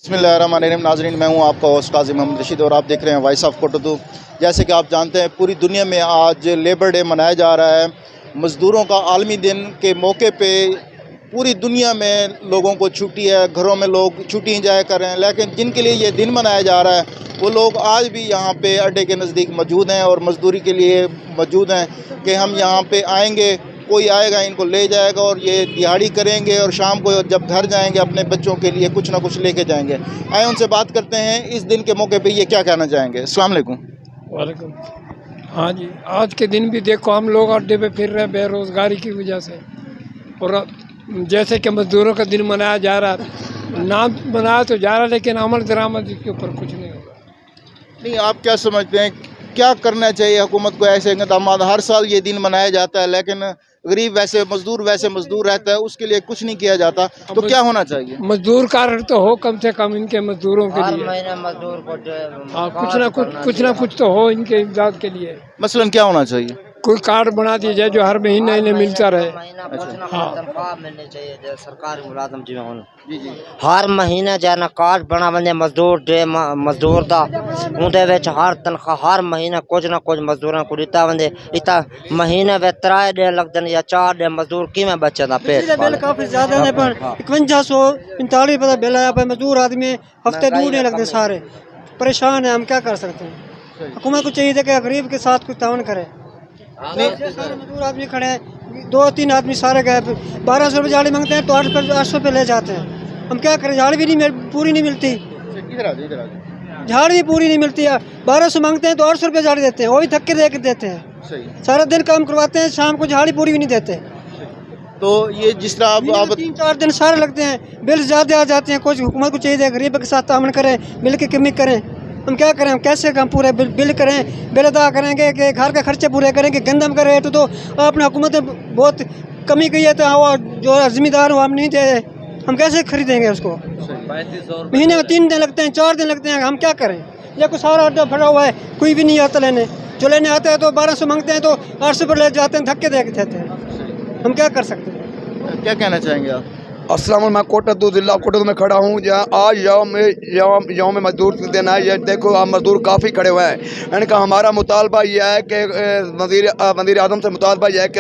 बिस्मिल्लाहिर्रहमानिर्रहीम। नाज़रीन, मैं हूं आपका होस्ट काज़ी मोहम्मद रशीद और आप देख रहे हैं वॉइस ऑफ कोटद्दू। जैसे कि आप जानते हैं, पूरी दुनिया में आज लेबर डे मनाया जा रहा है। मज़दूरों का आलमी दिन के मौके पे पूरी दुनिया में लोगों को छुट्टी है, घरों में लोग छुट्टी इंजॉय कर रहे हैं। लेकिन जिनके लिए ये दिन मनाया जा रहा है वो लोग आज भी यहाँ पे अड्डे के नज़दीक मौजूद हैं और मज़दूरी के लिए मौजूद हैं कि हम यहाँ पे आएंगे, कोई आएगा इनको ले जाएगा और ये दिहाड़ी करेंगे और शाम को जब घर जाएंगे अपने बच्चों के लिए कुछ ना कुछ लेके जाएंगे। आए उनसे बात करते हैं, इस दिन के मौके पे ये क्या कहना चाहेंगे। अस्सलाम वालेकुम। वालेकुम। हाँ जी, आज के दिन भी देखो हम लोग अड्डे पे फिर रहे बेरोज़गारी की वजह से, और जैसे कि मज़दूरों का दिन मनाया जा रहा है, नाम मनाया तो जा रहा है लेकिन अमल दरामद के ऊपर कुछ नहीं होगा। नहीं, आप क्या समझते हैं क्या करना चाहिए हुकूमत को? ऐसे इक़दाम, हर साल ये दिन मनाया जाता है लेकिन गरीब वैसे मज़दूर रहता है, उसके लिए कुछ नहीं किया जाता, तो क्या होना चाहिए? मजदूर कार्ड तो हो कम से कम इनके मजदूरों के लिए, महीना मजदूर को हाँ कुछ ना कुछ तो हो इनके इमदाद के लिए। मसलन क्या होना चाहिए? कोई कार्ड बना दिया जाए जो हर महीने इन्हें मिलता रहे। तनख्वाह मिलनी चाहिए जो सरकारी मुलाजम जी होने, जी हर महीने जाना कार्ड बना बंदे मजदूर डे मजदूर दा उनदे विच हर तनख्वाह हर महीने कुछ ना कुछ मजदूरां को दिता बंदे इता महीने वे 3 डे लगदन या 4 डे मजदूर किवें बचे दा पेट बिल काफी ज्यादा है, पर 5145 रुपए बिल आया पर मजदूर आदमी हफ्ते दूर नहीं लगते, सारे परेशान है। हम क्या कर सकते हैं? हुकूमत को चाहिए कि गरीब के साथ कुछ ताउन करे। सारे मजदूर आदमी खड़े हैं, 2-3 आदमी सारे गए, 1200 रुपये झाड़ी मांगते हैं तो 800 रुपये ले जाते हैं। हम क्या करें? झाड़ी भी नहीं पूरी नहीं मिलती, झाड़ी भी पूरी नहीं मिलती है। 1200 मांगते हैं तो 800 रुपये झाड़ी देते हैं, वो भी थक्के दे के देते हैं। सारा दिन काम करवाते हैं, शाम को झाड़ी पूरी भी नहीं देते। तो ये जिस तरह आप 3-4 दिन सारे लगते हैं, बिल ज़्यादा आ जाते हैं। कुछ हुकूमत को चाहिए गरीब के साथ तामन करें, बिल की कमी करें। हम क्या करें? हम कैसे हम पूरे बिल करें, बिल अदा करेंगे कि घर के खर्चे पूरे करेंगे? गंदम का रेट तो आपने हुकूमत ने बहुत कमी की है, तो वो जो ज़िम्मेदार हो हम नहीं दे, हम कैसे खरीदेंगे उसको? महीने में 3 दिन लगते हैं, 4 दिन लगते हैं। हम क्या करें? या कोई सारा अड्डा भरा हुआ है, कोई भी नहीं आता लेने। जो लेने आता है तो 1200 मांगते हैं तो 800 पर ले जाते हैं, धक्के दे के देते हैं। हम क्या कर सकते हैं? क्या कहना चाहेंगे आप? अस्सलाम, मैं कोटद्दू जिला कोटद्दू में खड़ा हूँ, जहाँ आज यौम मजदूर के दिन है। ये देखो आप मजदूर काफ़ी खड़े हुए हैं। इनका हमारा मुतालबा यह है कि वज़ीर आज़म से मुतालबा यह है कि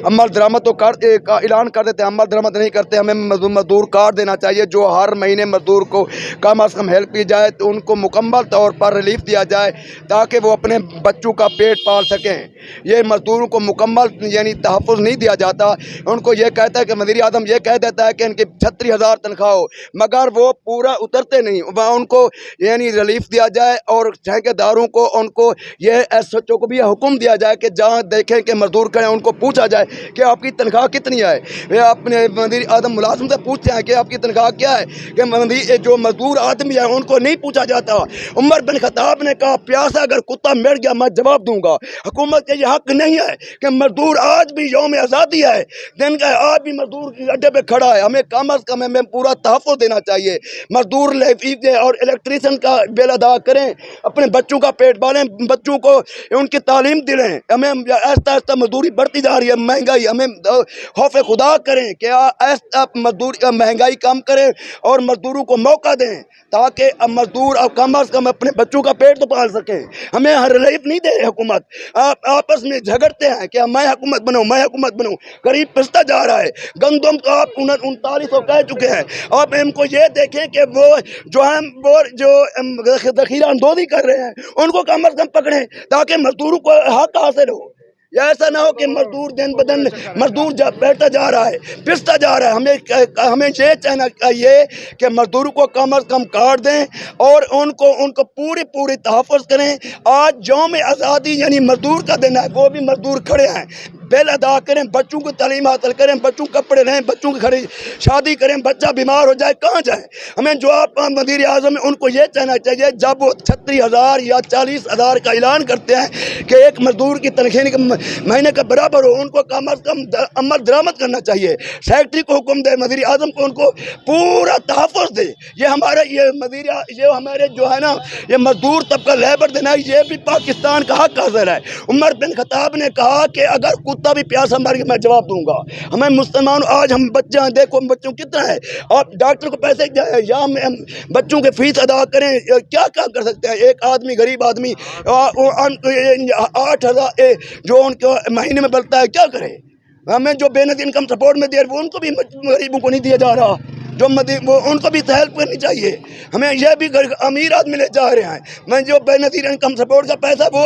अमल दरामद तो का ऐलान कर देते हैं, अमल दरामद नहीं करते। हमें मजदूर कार्ड देना चाहिए जो हर महीने मजदूर को कम अज़ कम हेल्प की जाए, तो उनको मुकम्मल तौर पर रिलीफ दिया जाए ताकि वो अपने बच्चों का पेट पाल सकें। ये मजदूरों को मुकम्मल यानी तहफ़्फ़ुज़ नहीं दिया जाता। उनको ये कहता है कि वज़ीर आज़म ये कह देता है कि इनकी 36,000 तनख्वाह हो, मगर वो पूरा उतरते नहीं। उनको यानी रिलीफ दिया जाए और ठेकेदारों को उनको ये SHO को भी यह हुक्म दिया जाए कि जहाँ देखें कि मजदूर करें उनको पूछा जाए कि आपकी तनख्वाह कितनी है। वे अपने वज़ीर आज़म मुलाजिम से पूछते हैं कि आपकी तनख्वाह क्या है, कि जो मजदूर आदमी है उनको नहीं पूछा जाता। उमर बिन खत्ताब ने कहा, प्यासा अगर कुत्ता मिल गया मैं जवाब दूंगा। हुकूमत का ये हक नहीं है कि मजदूर आज भी यौम आज़ादी है, दिन का आज भी मजदूर अड्डे पे खड़ा है। हमें कम अज़ कम हमें पूरा तहफ़्फ़ुज़ देना चाहिए। मजदूर और इलेक्ट्रीशियन का बिल अदा करें, अपने बच्चों का पेट पालें, बच्चों को उनकी तालीम दिलें। हमें आहिस्ता आहिस्ता मजदूरी बढ़ती जा रही है, महंगाई, हमें खौफ खुदा करें कि आहिस्ता महंगाई कम करें और मजदूरों को मौका दें ताकि मजदूर अब कम अज़ कम अपने बच्चों का पेट तो पाल सकें। हमें हर रिलीफ नहीं दे हुकूमत। आप आपस में झगड़ते हैं कि मैं हुकूमत बनूँ। गरीब पिसता जा रहा है। गंदम तो आप 3900 कह चुके हैं। आप इनको ये देखें कि वो जो हम वो जो ज़ख़ीरा अंदोज़ी कर रहे हैं उनको कम अज़ कम पकड़ें ताकि मजदूरों को हक हासिल हो। या ऐसा ना हो कि मजदूर दिन ब दिन बैठता जा रहा है, पिसता जा रहा है। हमें ये कहना चाहिए कि मजदूरों को कम अज़ कम कार्ड दें और उनको पूरी तहफ़्फ़ुज़ करें। आज यौम आज़ादी यानी मजदूर का दिन है, वो भी मजदूर खड़े हैं, बिल अदा करें, बच्चों को तालीम हासिल करें, बच्चों को कपड़े लें, बच्चों की खरीद शादी करें। बच्चा बीमार हो जाए कहाँ जाए? हमें जो आप वज़ीर आज़म है उनको ये कहना चाहिए, जब वो 36,000 या 40,000 का ऐलान करते हैं कि एक मजदूर की तनख्वाह महीने का बराबर हो, उनको कम अज़ कम अमल दरामद करना चाहिए। सेक्रेटरी को हुक्म दे, वज़ीर आज़म को उनको पूरा तहफ़्फ़ुज़ दे। ये हमारे ये हमारे जो है ना ये मजदूर तबका लेबर देना, ये भी पाकिस्तान का हक हासिल है। उमर बिन खत्ताब ने कहा कि अगर कुत्ता भी प्यासा मार के मैं जवाब दूंगा। हमें मुसलमान आज हम बच्चे हैं, देखो बच्चों कितना है, आप डॉक्टर को पैसे या हम बच्चों के फीस अदा करें, क्या क्या कर सकते हैं। एक आदमी गरीब आदमी 8,000 जो उनके महीने में बलता है, क्या करे। हमें जो बेनज़ीर इनकम सपोर्ट में दे वो उनको भी गरीबों को नहीं दिया जा रहा, जो वो उनको भी हेल्प करनी चाहिए। हमें यह भी अमीर आदमी ले जा रहे हैं, मैं जो बेनज़ीर इनकम सपोर्ट का पैसा वो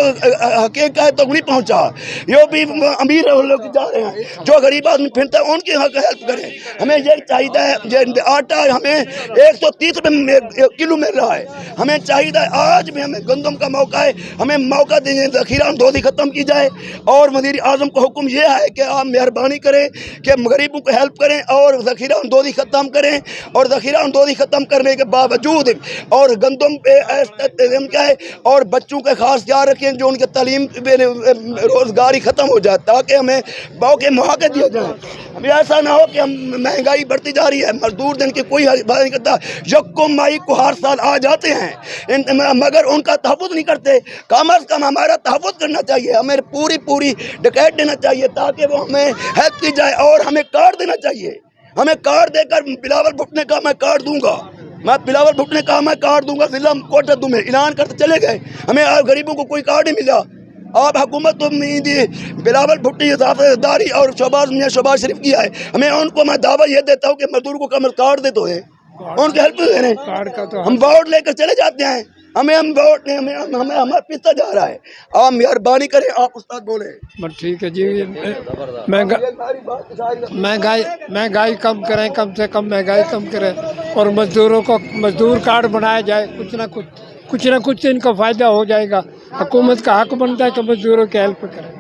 हकीक है तो नहीं पहुंचा, ये भी अमीर लोग जा रहे हैं, जो गरीब आदमी फिरता है उनकी हेल्प करें। हमें ये चाहिए, आटा हमें 130 रुपये किलो मिल रहा है, हमें चाहिए आज भी हमें गंदम का मौका है, हमें मौका दीजिए, ज़ख़ीरा अंदोज़ी ख़त्म की जाए। और वज़ीर आज़म को हुक्म ये है कि आप मेहरबानी करें कि गरीबों को हेल्प करें और ज़ख़ीरा अंदोज़ी ख़त्म करें। और ज़ख़ीरा अंदोज़ी ख़त्म करने के बावजूद और गंदम पे क्या है और बच्चों का खास ख्याल रखें, जो उनके तालीम रोज़गारी ख़त्म हो जाए ताकि हमें मौके मौके दिए जाएँ। अभी ऐसा ना हो कि हम महंगाई बढ़ती जा रही है, मजदूर दिन की कोई बात नहीं करता, यक्कुम मई को हर साल आ जाते हैं मगर उनका तहफ़्फ़ुज़ नहीं करते। कम अज़ कम हमारा तहफ़्फ़ुज़ करना चाहिए, हमें पूरी डिकैट देना चाहिए ताकि वो हमें हेल्प की जाए। और हमें कार्ड देना चाहिए, हमें कार्ड देकर बिलावल भुट्टो का मैं कार्ड दूंगा, मैं बिलावल भुट्टो का मैं कार्ड दूंगा ज़िला कोटद्दू में ऐलान करते चले गए, हमें गरीबों को कोई कार्ड नहीं मिला। आप हुकूमत तो बिलावल भुट्टो हिसाबदारी और शहबाज शरीफ किया है, हमें उनको मैं दावा ये देता हूँ कि मजदूर को कम कार्ड दे दो, उनकी हेल्प करें। हम वोट लेकर चले जाते हैं, हमें वोट नहीं, हमें हमारा पिस्ता जा रहा है, आप मेहरबानी करें, आप उस्ताद बोले। ठीक है जी, महंगाई कम करें, कम से कम महंगाई कम करें और मजदूरों को मजदूर कार्ड बनाया जाए, कुछ ना कुछ इनका फ़ायदा हो जाएगा। हुकूमत का हक बनता है कि मजदूरों की हेल्प करें।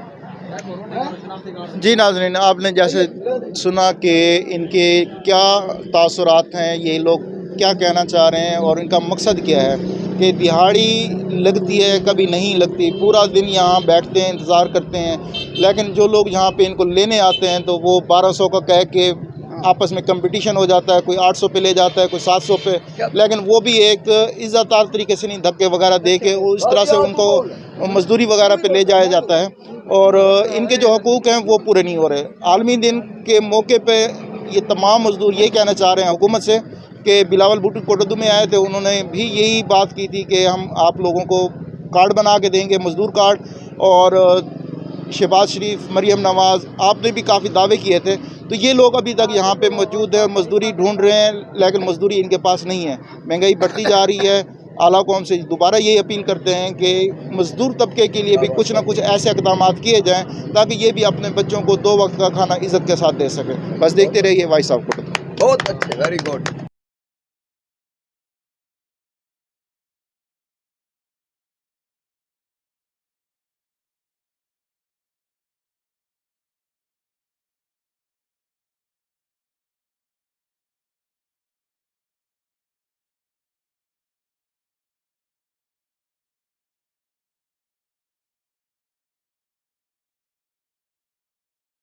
जी नाज़रीन, आपने जैसे सुना कि इनके क्या तासुरात हैं, ये लोग क्या कहना चाह रहे हैं और इनका मकसद क्या है कि दिहाड़ी लगती है कभी नहीं लगती, पूरा दिन यहाँ बैठते हैं इंतज़ार करते हैं, लेकिन जो लोग यहाँ पे इनको लेने आते हैं तो वो 1200 का कह के आपस में कंपटीशन हो जाता है, कोई 800 पे ले जाता है, कोई 700 पे, लेकिन वो भी एक इज़्ज़तदार तरीके से नहीं, धक्के वगैरह दे के इस तरह से उनको मजदूरी वगैरह पे ले जाया जाता है और इनके जो हकूक़ हैं वो पूरे नहीं हो रहे। आलमी दिन के मौके पे ये तमाम मजदूर यही कहना चाह रहे हैं हुकूमत से कि बिलावल भुट्टो कोटद्दू में आए थे, उन्होंने भी यही बात की थी कि हम आप लोगों को कार्ड बना के देंगे, मजदूर कार्ड। और शहबाज शरीफ, मरीम नवाज़, आपने भी काफ़ी दावे किए थे, तो ये लोग अभी तक यहाँ पे मौजूद हैं, मजदूरी ढूंढ रहे हैं, लेकिन मजदूरी इनके पास नहीं है, महंगाई बढ़ती जा रही है। आला कौम से दोबारा ये अपील करते हैं कि मजदूर तबके के लिए भी कुछ ना कुछ ऐसे इक़दाम किए जाएँ ताकि ये भी अपने बच्चों को 2 वक्त का खाना इज़्ज़त के साथ दे सकें। बस देखते रहिए वॉइस ऑफ कोटद्दू। बहुत अच्छे, वेरी गुड।